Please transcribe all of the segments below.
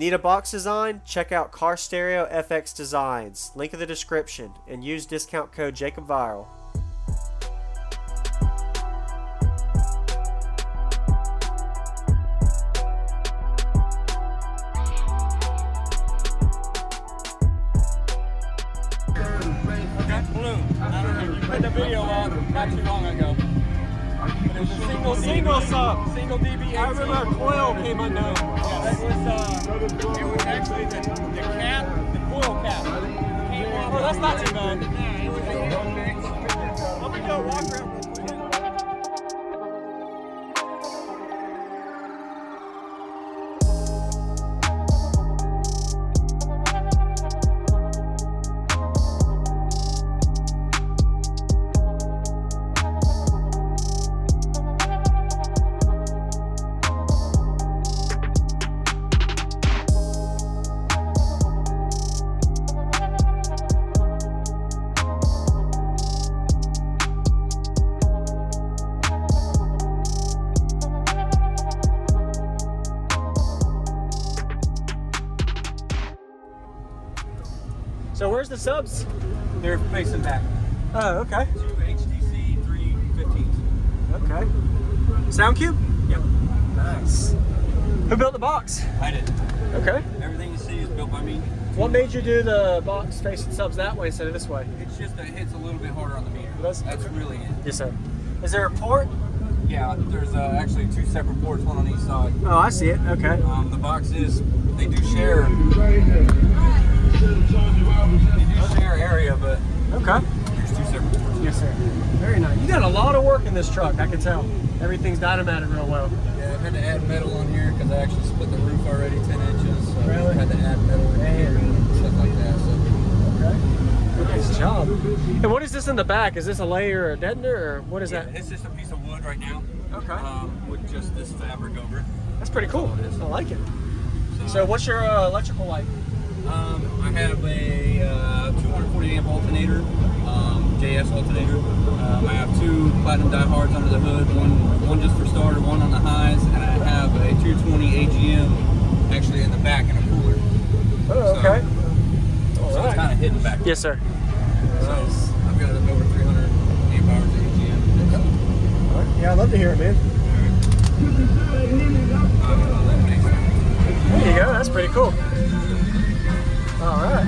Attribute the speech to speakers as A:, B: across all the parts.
A: Need a box design? Check out Car Stereo FX Designs, link in the description, and use discount code JacobViral.
B: Blue. I don't know. You put the video on not too long ago. But it was a single sub. Single dB. I remember a coil came undone. Yeah, it was actually the cap, the coil cap. Came off. Oh, that's not too bad. Yeah, it was okay. Let me go walk around real quick.
A: So where's the subs?
B: They're facing back.
A: Oh, okay.
B: Two HTC 315s.
A: Okay. Sound cube?
B: Yep.
A: Nice. Who built the box?
B: I did.
A: Okay.
B: Everything you see is built by me.
A: What made you do the box facing subs that way instead of this way?
B: It's just that it hits a little bit harder on the meter.
A: That's
B: really it.
A: Yes, sir. Is there a port?
B: Yeah, there's actually two separate ports, one on each side.
A: Oh, I see it. Okay.
B: The box is, they do share area, but
A: Okay.
B: there's two separate ports.
A: Yes, sir. Very nice. You got a lot of work in this truck, I can tell. Everything's dynamitted real well.
B: Yeah, I've had to add metal on here because I actually split the roof already 10 inches. So
A: Really?
B: I've had to add metal in here and stuff like that. So.
A: Okay. Nice job. And what is this in the back? Is this a layer or a deadener, or what is that?
B: It's just a piece of wood right now.
A: Okay.
B: With just this fabric over it.
A: That's pretty cool.
B: That's all it is.
A: I like it. So what's your electrical like?
B: I have a 240 amp alternator, JS alternator. I have two platinum diehards under the hood, one just for starter, one on the highs, and I have a 220 AGM actually in the back in a cooler.
A: Oh, okay.
B: So it's kind of hidden back there.
A: Yes, sir.
B: So I've got over 300 amp hours of AGM.
A: All right. Yeah, I'd love to hear it, man. There you go. That's pretty cool. All right.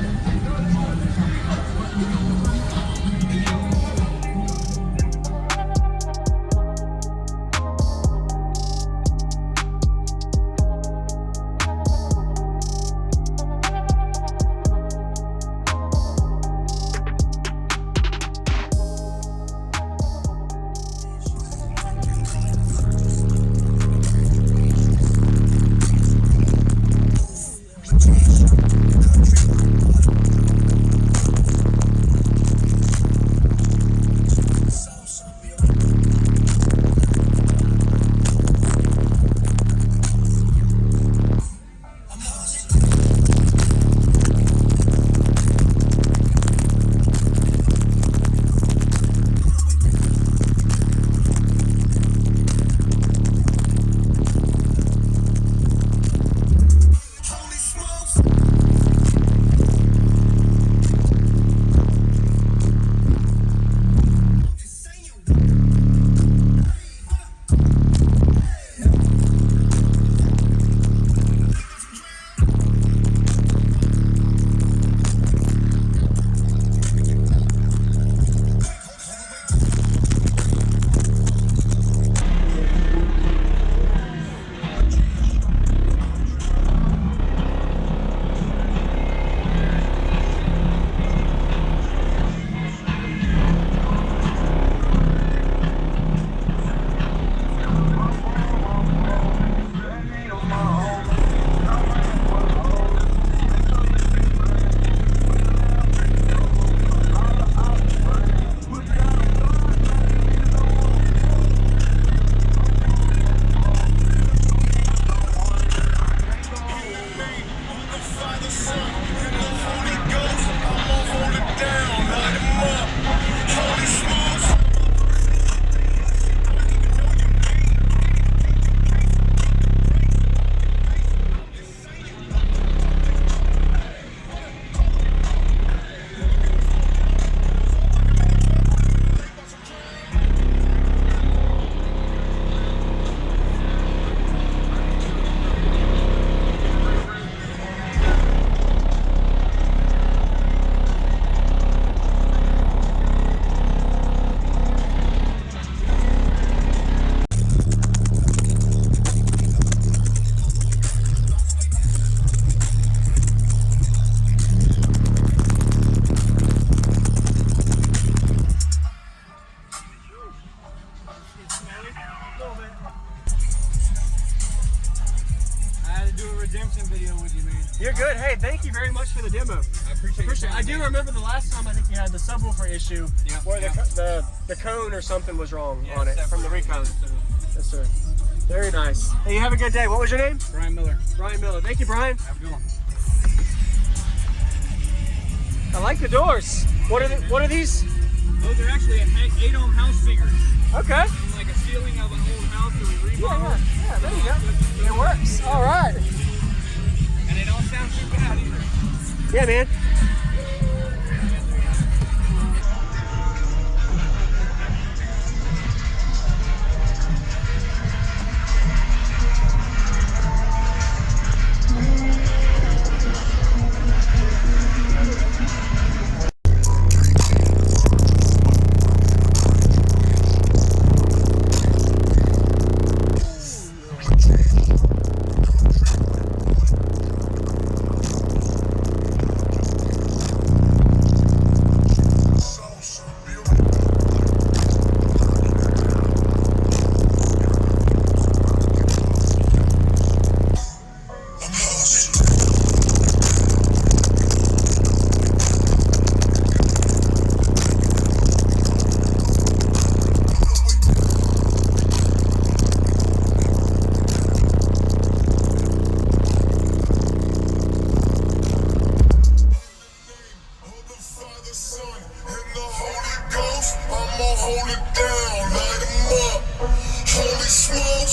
B: do a redemption video with you, man.
A: You're good. Hey, thank you very much for the demo.
B: I appreciate it.
A: I do remember the last time I think you had the subwoofer issue where the cone or something was wrong on it from the recon. Yes, sir. Very nice. Hey, you have a good day. What was your name?
B: Brian Miller.
A: Brian Miller. Thank you, Brian.
B: Have a good one.
A: I like the doors. What are these?
B: Those are actually 8 ohm house speakers.
A: Okay.
B: From like a ceiling of an old house that we remodeled.
A: Yeah, there you go. It works. All right.
B: And it don't sound too bad either.
A: Yeah, man.
C: Hold it down, light 'em up. Holy smokes.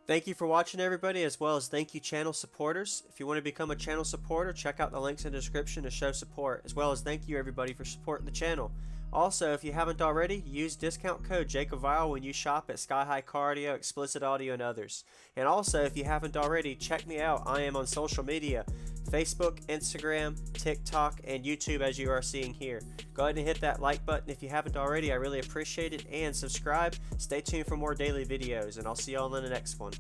A: Thank you for watching, everybody, as well as thank you channel supporters. If you want to become a channel supporter, check out the links in the description to show support, as well as thank you everybody for supporting the channel. Also, if you haven't already, use discount code JacobViral when you shop at Sky High Cardio, Explicit Audio, and others. And also, if you haven't already, check me out. I am on social media, Facebook, Instagram, TikTok, and YouTube, as you are seeing here. Go ahead and hit that like button if you haven't already. I really appreciate it. And subscribe. Stay tuned for more daily videos, and I'll see you all in the next one.